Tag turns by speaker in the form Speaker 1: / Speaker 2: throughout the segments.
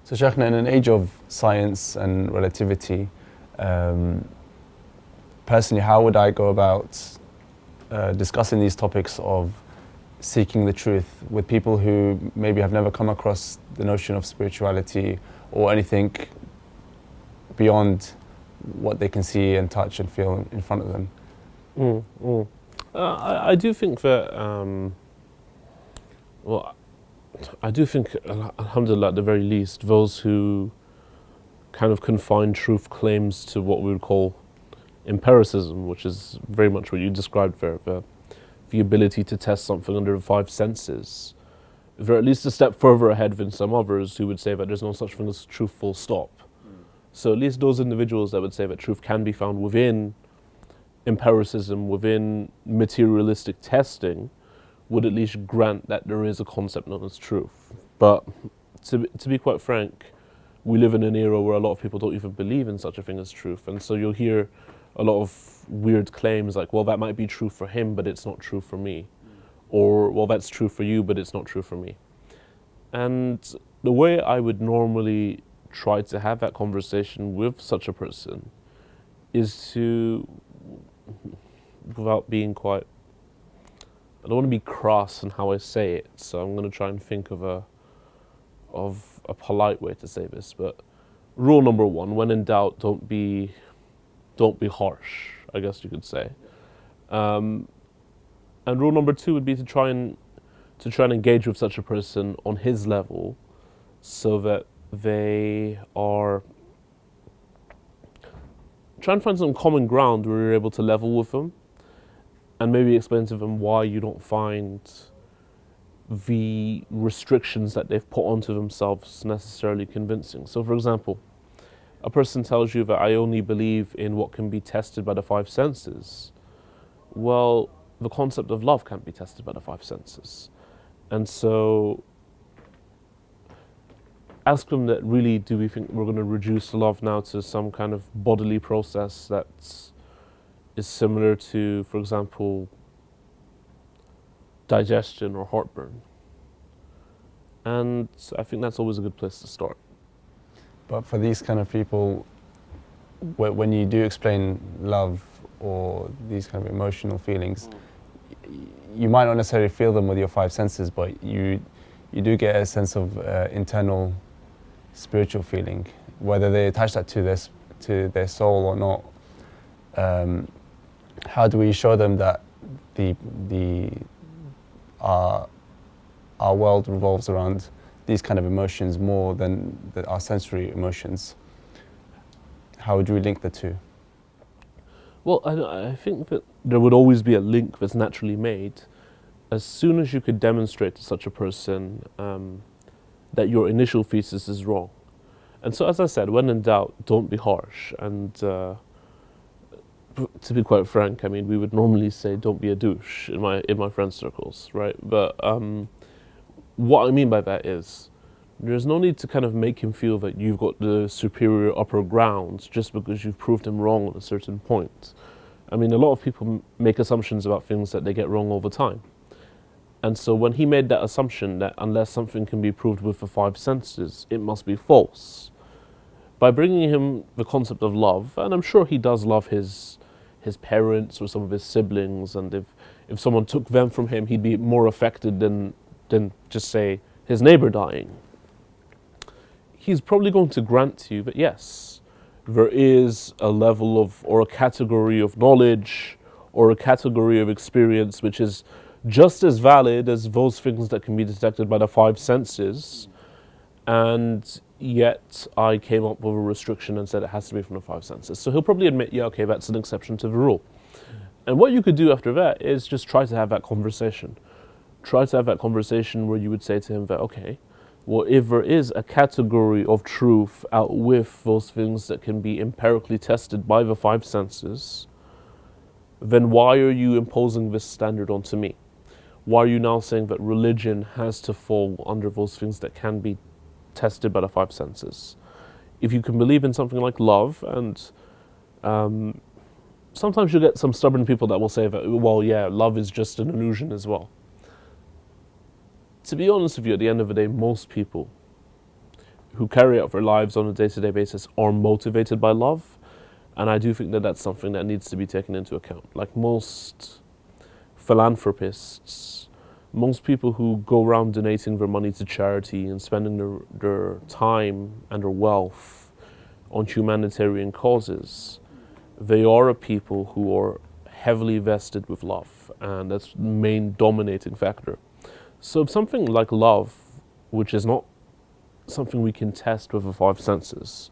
Speaker 1: So Shaykhna, in an age of science and relativity, personally, how would I go about discussing these topics of seeking the truth with people who maybe have never come across the notion of spirituality or anything beyond what they can see and touch and feel in front of them?
Speaker 2: I do think that, I do think, alhamdulillah, at the very least, those who kind of confine truth claims to what we would call empiricism, which is very much what you described there, the ability to test something under the five senses. They're at least a step further ahead than some others who would say that there's no such thing as truth full stop. So at least those individuals that would say that truth can be found within empiricism, within materialistic testing, would at least grant that there is a concept known as truth. But to be quite frank, we live in an era where a lot of people don't even believe in such a thing as truth. And so you'll hear a lot of weird claims like, well, that might be true for him, but it's not true for me. Or, well, that's true for you, but it's not true for me. And the way I would normally try to have that conversation with such a person is to, without being quite, I don't want to be crass in how I say it, so I'm going to try and think of a polite way to say this. But rule number one: when in doubt, don't be harsh, I guess you could say. And rule number two would be to try and engage with such a person on his level, so that they are try and find some common ground where you're able to level with them, and maybe explain to them why you don't find the restrictions that they've put onto themselves necessarily convincing. So for example, a person tells you that I only believe in what can be tested by the five senses. Well, the concept of love can't be tested by the five senses. And so ask them that, really, do we think we're going to reduce love now to some kind of bodily process that is similar to, for example, digestion or heartburn? And I think that's always a good place to start.
Speaker 1: But for these kind of people, when you do explain love or these kind of emotional feelings, you might not necessarily feel them with your five senses, but you do get a sense of internal spiritual feeling, whether they attach that to their soul or not. How do we show them that our world revolves around these kind of emotions more than our sensory emotions? How would we link the two?
Speaker 2: Well, I think that there would always be a link that's naturally made as soon as you could demonstrate to such a person that your initial thesis is wrong. And so, as I said, when in doubt, don't be harsh. And to be quite frank, I mean, we would normally say don't be a douche in my friend circles, right? But what I mean by that is there's no need to kind of make him feel that you've got the superior upper ground just because you've proved him wrong at a certain point. I mean, a lot of people make assumptions about things that they get wrong all the time. And so when he made that assumption that unless something can be proved with the five senses, it must be false, by bringing him the concept of love, and I'm sure he does love his parents or some of his siblings, and if someone took them from him, he'd be more affected than just say his neighbor dying. He's probably going to grant to you that yes, there is a level of, or a category of knowledge, or a category of experience which is just as valid as those things that can be detected by the five senses, and yet I came up with a restriction and said it has to be from the five senses. So he'll probably admit, yeah, okay, that's an exception to the rule. And what you could do after that is just try to have that conversation. Try to have that conversation where you would say to him that, okay, well, if there is a category of truth out with those things that can be empirically tested by the five senses, then why are you imposing this standard onto me? Why are you now saying that religion has to fall under those things that can be tested by the five senses? If you can believe in something like love, and sometimes you'll get some stubborn people that will say that, well, yeah, love is just an illusion as well. To be honest with you, at the end of the day, most people who carry out their lives on a day-to-day basis are motivated by love. And I do think that that's something that needs to be taken into account. Like most philanthropists, most people who go around donating their money to charity and spending their time and their wealth on humanitarian causes, they are a people who are heavily vested with love, and that's the main dominating factor. So something like love, which is not something we can test with the five senses,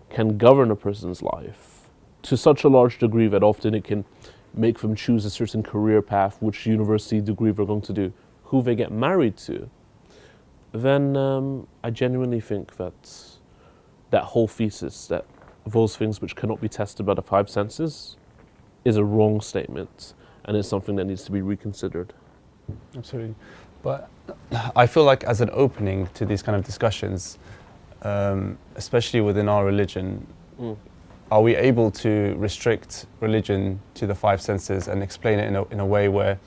Speaker 2: can govern a person's life to such a large degree that often it can make them choose a certain career path, which university degree they're going to do, who they get married to, then I genuinely think that that whole thesis, that those things which cannot be tested by the five senses, is a wrong statement, and it's something that needs to be reconsidered.
Speaker 1: Absolutely. But I feel like as an opening to these kind of discussions, especially within our religion, are we able to restrict religion to the five senses and explain it in a way where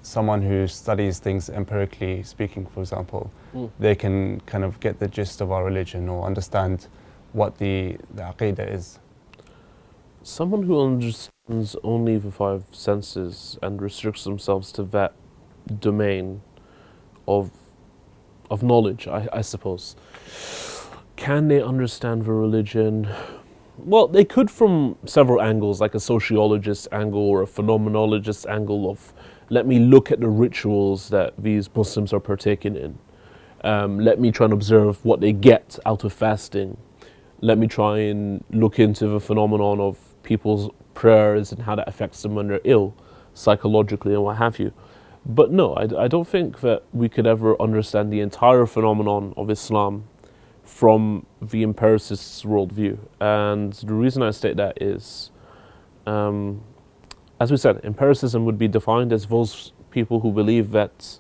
Speaker 1: someone who studies things empirically speaking, for example, they can kind of get the gist of our religion or understand what the aqidah is?
Speaker 2: Someone who understands only the five senses and restricts themselves to that domain of knowledge, I suppose, can they understand the religion? Well, they could from several angles, like a sociologist angle or a phenomenologist angle of, let me look at the rituals that these Muslims are partaking in. Let me try and observe what they get out of fasting. Let me try and look into the phenomenon of people's prayers and how that affects them when they're ill, psychologically and what have you. But no, I don't think that we could ever understand the entire phenomenon of Islam from the empiricist's worldview. And the reason I state that is, as we said, empiricism would be defined as those people who believe that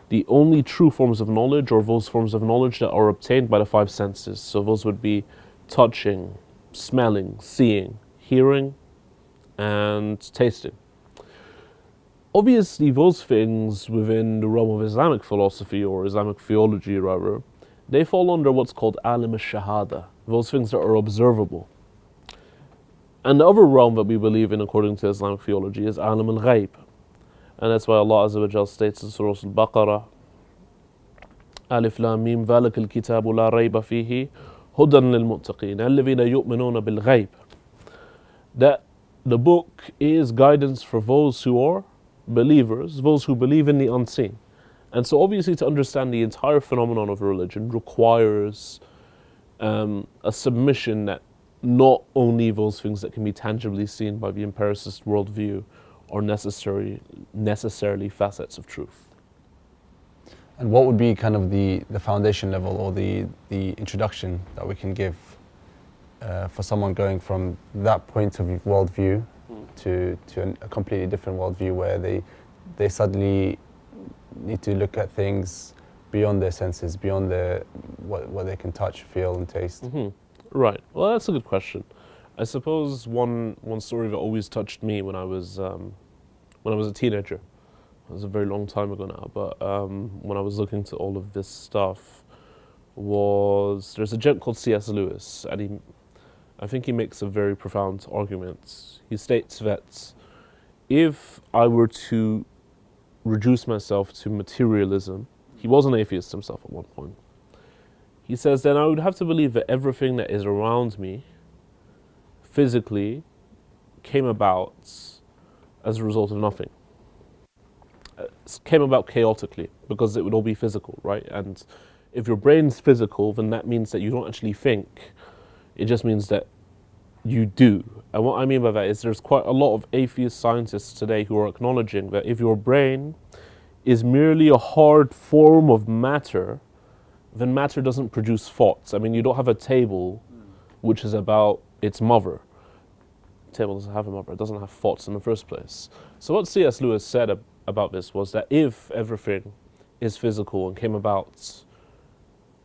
Speaker 2: the only true forms of knowledge are those forms of knowledge that are obtained by the five senses. So those would be touching, smelling, seeing, hearing, and tasting. Obviously, those things within the realm of Islamic philosophy or Islamic theology, rather, they fall under what's called alim al-shahada, those things that are observable. And the other realm that we believe in according to Islamic theology is alim al-ghayb. And that's why Allah Azza wa Jal states in Surah Al-Baqarah, Alif Lam Mim ذلك الكتاب لا ريب فيه هدى للمتقين الذين يؤمنون بالغيب. That the book is guidance for those who are believers, those who believe in the unseen. And so obviously to understand the entire phenomenon of religion requires a submission that not only those things that can be tangibly seen by the empiricist worldview are necessarily facets of truth.
Speaker 1: And what would be kind of the foundation level or the introduction that we can give for someone going from that point of worldview to a completely different worldview where they suddenly need to look at things beyond their senses, beyond what they can touch, feel, and taste?
Speaker 2: Right. Well, that's a good question. I suppose one story that always touched me when I was a teenager, it was a very long time ago now, but when I was looking to all of this stuff, there's a gent called C.S. Lewis, and I think he makes a very profound argument. He states that if I were to reduce myself to materialism, he was an atheist himself at one point, he says, then I would have to believe that everything that is around me physically came about as a result of nothing. It came about chaotically because it would all be physical, right? And if your brain's physical, then that means that you don't actually think. It just means that you do. And what I mean by that is there's quite a lot of atheist scientists today who are acknowledging that if your brain is merely a hard form of matter, then matter doesn't produce thoughts. I mean, you don't have a table which is about its mother. The table doesn't have a mother, it doesn't have thoughts in the first place. So what C.S. Lewis said about this was that if everything is physical and came about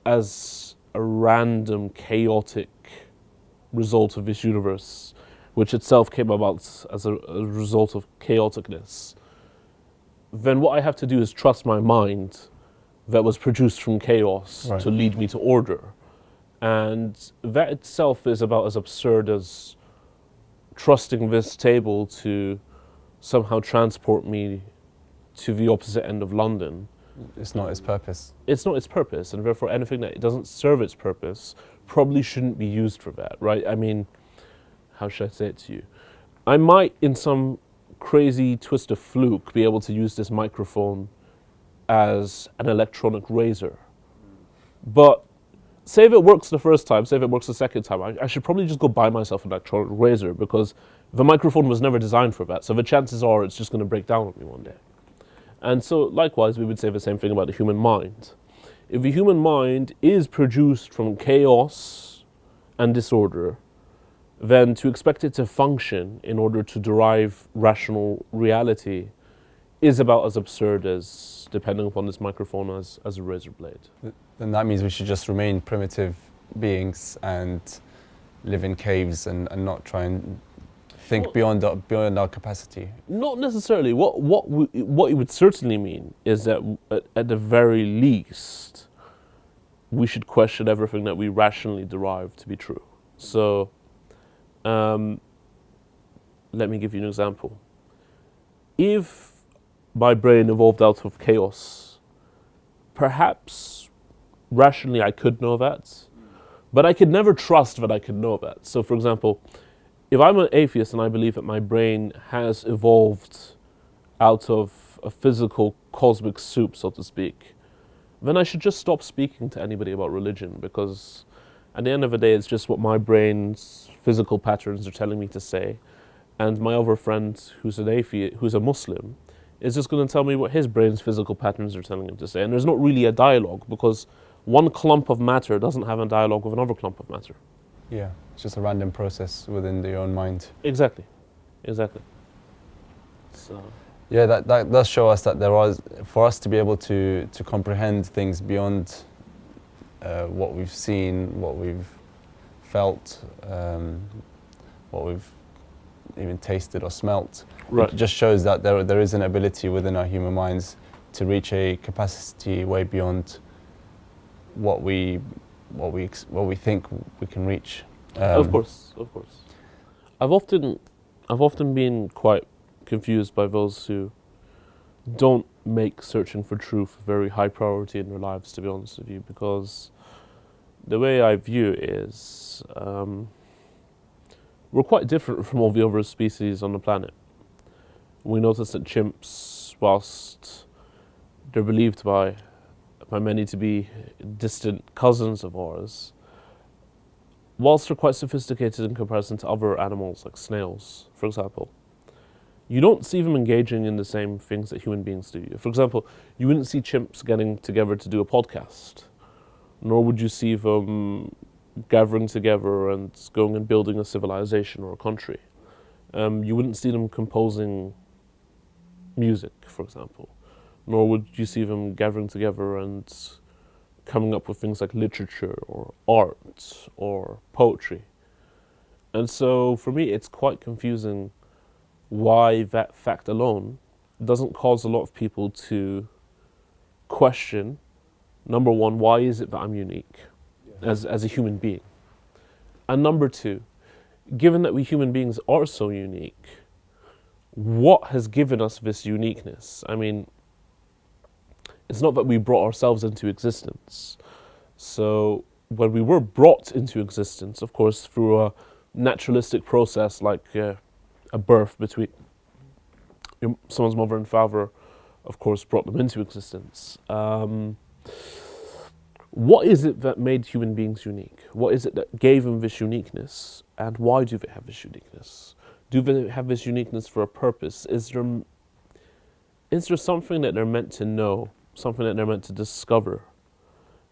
Speaker 2: as a random, chaotic result of this universe, which itself came about as a result of chaoticness, then what I have to do is trust my mind that was produced from chaos
Speaker 1: Right.
Speaker 2: to lead me to order. And that itself is about as absurd as trusting this table to somehow transport me to the opposite end of London.
Speaker 1: It's not its purpose.
Speaker 2: It's not its purpose, and therefore anything that doesn't serve its purpose probably shouldn't be used for that, right? I mean, how should I say it to you? I might, in some crazy twist of fluke, be able to use this microphone as an electronic razor. But say if it works the first time, say if it works the second time, I should probably just go buy myself an electronic razor, because the microphone was never designed for that. So the chances are it's just going to break down on me one day. And so likewise, we would say the same thing about the human mind. If the human mind is produced from chaos and disorder, then to expect it to function in order to derive rational reality is about as absurd as depending upon this microphone as a razor blade.
Speaker 1: Then that means we should just remain primitive beings and live in caves and not try and think beyond our capacity.
Speaker 2: Not necessarily. What it would certainly mean is that at the very least, we should question everything that we rationally derive to be true. So, let me give you an example. If my brain evolved out of chaos, perhaps rationally I could know that, but I could never trust that I could know that. So, for example, if I'm an atheist and I believe that my brain has evolved out of a physical cosmic soup, so to speak, then I should just stop speaking to anybody about religion, because at the end of the day, it's just what my brain's physical patterns are telling me to say. And my other friend, who's an atheist, who's a Muslim, is just going to tell me what his brain's physical patterns are telling him to say. And there's not really a dialogue, because one clump of matter doesn't have a dialogue with another clump of matter.
Speaker 1: Yeah, it's just a random process within your own mind.
Speaker 2: Exactly. So
Speaker 1: Yeah, that does show us that there was, for us to be able to comprehend things beyond what we've seen, what we've felt, what we've even tasted or smelt.
Speaker 2: right.
Speaker 1: It just shows that there is an ability within our human minds to reach a capacity way beyond what we think we can reach.
Speaker 2: Of course. I've often been quite confused by those who don't make searching for truth a very high priority in their lives, to be honest with you, because the way I view it is we're quite different from all the other species on the planet. We notice that chimps, whilst they're believed by many to be distant cousins of ours, whilst they're quite sophisticated in comparison to other animals like snails, for example, you don't see them engaging in the same things that human beings do. For example, you wouldn't see chimps getting together to do a podcast, nor would you see them gathering together and going and building a civilization or a country. You wouldn't see them composing music, for example, nor would you see them gathering together and coming up with things like literature or art or poetry. And so for me, it's quite confusing why that fact alone doesn't cause a lot of people to question, number one, why is it that I'm unique as a human being? And number two, given that we human beings are so unique, what has given us this uniqueness? I mean, it's not that we brought ourselves into existence. So when we were brought into existence, of course, through a naturalistic process like a birth between someone's mother and father, of course, brought them into existence. What is it that made human beings unique? What is it that gave them this uniqueness? And why do they have this uniqueness? Do they have this uniqueness for a purpose? Is there something that they're meant to know? Something that they're meant to discover?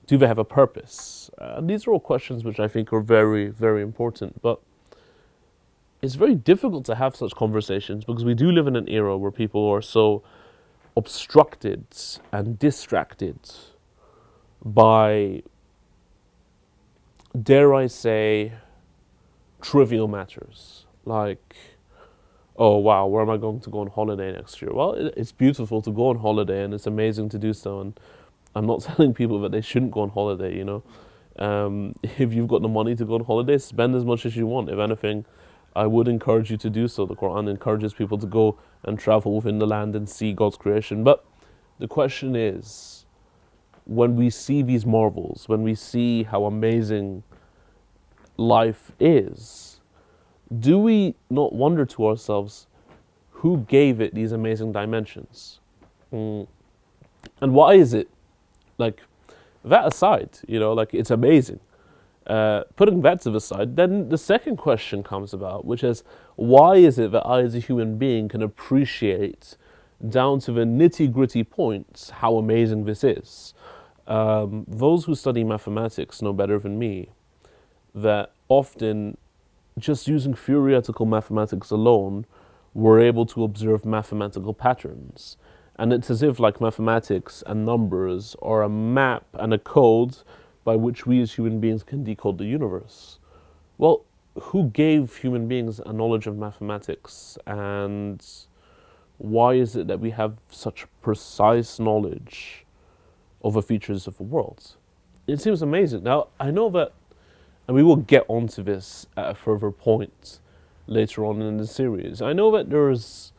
Speaker 2: Do they have a purpose? These are all questions which I think are very, very important. But it's very difficult to have such conversations because we do live in an era where people are so obstructed and distracted by, dare I say, trivial matters. Like, oh wow, where am I going to go on holiday next year? Well, it's beautiful to go on holiday and it's amazing to do so. And I'm not telling people that they shouldn't go on holiday, you know. If you've got the money to go on holiday, spend as much as you want. If anything, I would encourage you to do so. The Quran encourages people to go and travel within the land and see God's creation. But the question is, when we see these marvels, when we see how amazing life is, do we not wonder to ourselves, who gave it these amazing dimensions? And why is it, like, that aside, you know, like, it's amazing. Putting that to the side, then the second question comes about, which is, why is it that I as a human being can appreciate down to the nitty-gritty points how amazing this is? Those who study mathematics know better than me that often just using theoretical mathematics alone, we're able to observe mathematical patterns. And it's as if like mathematics and numbers are a map and a code by which we as human beings can decode the universe. Well, who gave human beings a knowledge of mathematics, and why is it that we have such precise knowledge of the features of the world? It seems amazing. Now, I know that, and we will get onto this at a further point later on in the series, I know that there's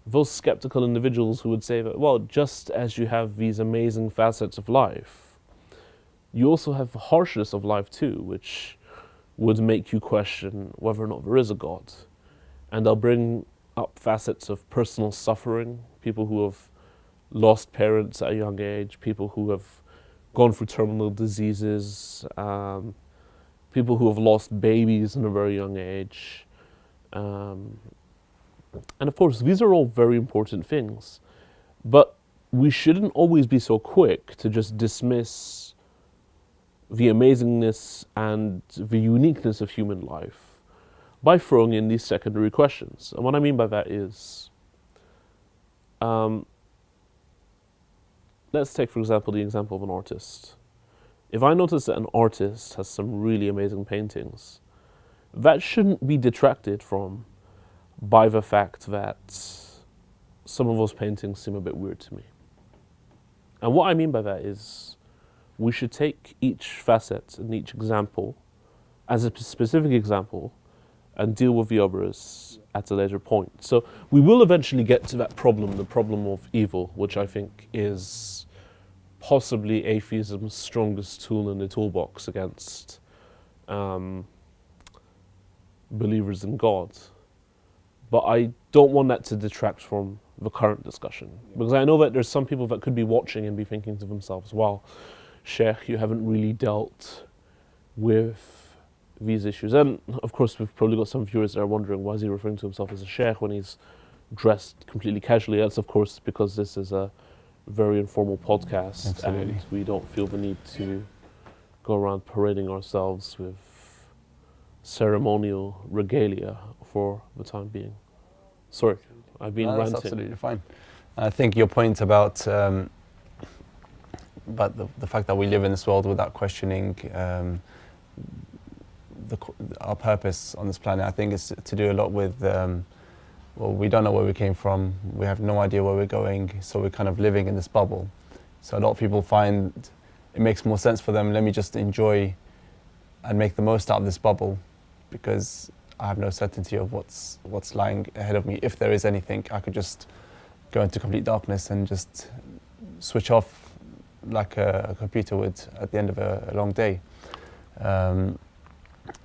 Speaker 2: those skeptical individuals who would say that, well, just as you have these amazing facets of life, you also have the harshness of life too, which would make you question whether or not there is a God. And they'll bring up facets of personal suffering, people who have lost parents at a young age, people who have gone through terminal diseases, people who have lost babies in a very young age. And of course, these are all very important things, but we shouldn't always be so quick to just dismiss the amazingness and the uniqueness of human life by throwing in these secondary questions. And what I mean by that is, let's take, for example, the example of an artist. If I notice that an artist has some really amazing paintings, that shouldn't be detracted from by the fact that some of those paintings seem a bit weird to me. And what I mean by that is, we should take each facet and each example as a specific example and deal with the others at a later point. So we will eventually get to that problem, the problem of evil, which I think is possibly atheism's strongest tool in the toolbox against believers in God. But I don't want that to detract from the current discussion, because I know that there's some people that could be watching and be thinking to themselves, wow, Sheikh, you haven't really dealt with these issues. And of course, we've probably got some viewers that are wondering, why is he referring to himself as a Sheikh when he's dressed completely casually? That's of course because this is a very informal podcast. Absolutely. And we don't feel the need to go around parading ourselves with ceremonial regalia for the time being. Sorry, I've been ranting.
Speaker 1: That's absolutely fine. I think your point about the fact that we live in this world without questioning our purpose on this planet, I think is to do a lot with, well, we don't know where we came from, we have no idea where we're going, so we're kind of living in this bubble. So a lot of people find it makes more sense for them, let me just enjoy and make the most out of this bubble, because I have no certainty of what's lying ahead of me. If there is anything, I could just go into complete darkness and just switch off like a computer would at the end of a long day.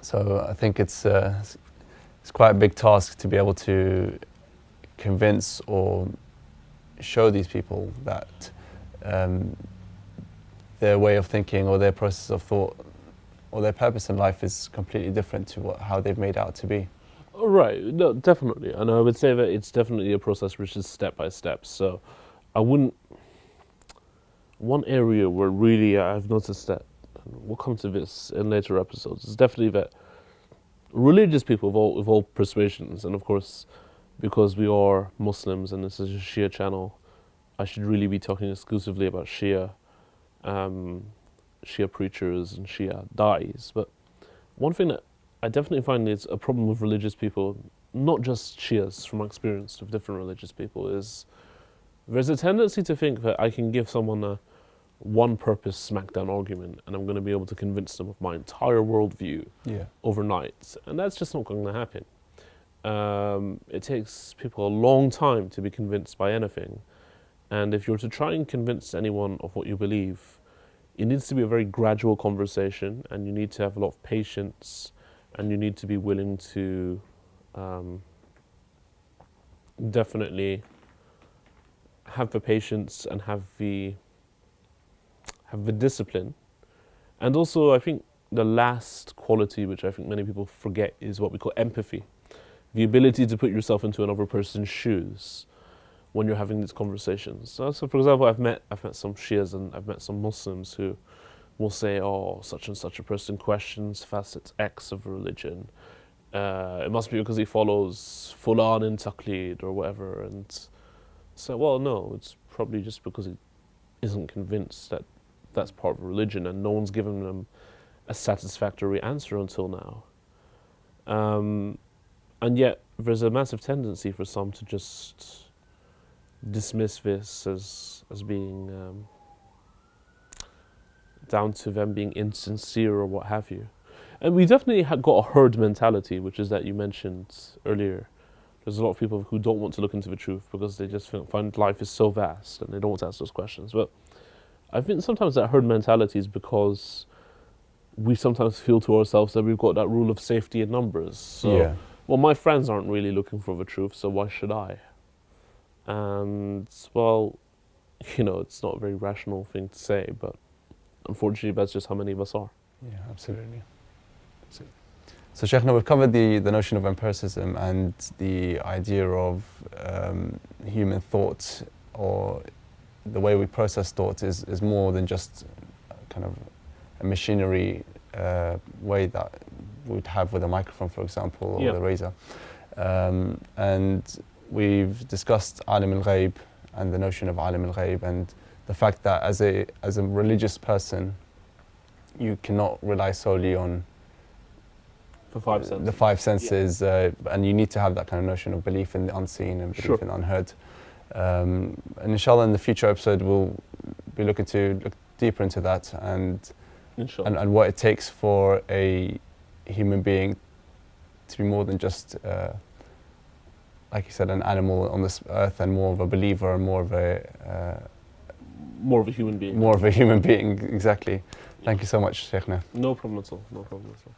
Speaker 1: So I think it's quite a big task to be able to convince or show these people that their way of thinking or their process of thought or their purpose in life is completely different to how they've made out to be.
Speaker 2: Right, no, definitely. And I would say that it's definitely a process which is step by step. So I wouldn't... One area where really I've noticed that, and we'll come to this in later episodes, is definitely that religious people of all persuasions, and of course, because we are Muslims and this is a Shia channel, I should really be talking exclusively about Shia preachers and Shia da'is. But one thing that I definitely find is a problem with religious people, not just Shias, from my experience with different religious people, is there's a tendency to think that I can give someone a one purpose smackdown argument, and I'm going to be able to convince them of my entire worldview overnight. And that's just not going to happen. It takes people a long time to be convinced by anything. And if you're to try and convince anyone of what you believe, it needs to be a very gradual conversation, and you need to have a lot of patience, and you need to be willing to definitely have the patience and have the discipline. And also, I think the last quality, which I think many people forget, is what we call empathy. The ability to put yourself into another person's shoes when you're having these conversations. So for example, I've met some Shias and I've met some Muslims who will say, oh, such and such a person questions facet X of religion. It must be because he follows Fulan in Taqlid or whatever. And so, well, no, it's probably just because he isn't convinced that that's part of religion, and no one's given them a satisfactory answer until now. And yet, there's a massive tendency for some to just dismiss this as being down to them being insincere or what have you. And we definitely got a herd mentality, which is that you mentioned earlier. There's a lot of people who don't want to look into the truth because they just find life is so vast and they don't want to ask those questions. But I think sometimes that herd mentality is because we sometimes feel to ourselves that we've got that rule of safety in numbers. So, well, my friends aren't really looking for the truth, so why should I? And, well, you know, it's not a very rational thing to say, but unfortunately that's just how many of us are.
Speaker 1: Yeah, absolutely. So Shaykhna, we've covered the notion of empiricism and the idea of human thought, or the way we process thought is more than just kind of a machinery way that we'd have with a microphone, for example, or the razor. And we've discussed alim al-ghaib and the notion of alim al-ghaib, and the fact that as a religious person, you cannot rely solely on
Speaker 2: the five senses.
Speaker 1: The five senses, and you need to have that kind of notion of belief in the unseen and belief in the unheard. And inshallah, in the future episode, we'll be looking to look deeper into that and what it takes for a human being to be more than just, like you said, an animal on this earth, and more of a believer and more of a
Speaker 2: human being.
Speaker 1: More of a human being, exactly. Thank you so much, Shaykhna.
Speaker 2: No problem at all. No problem at all.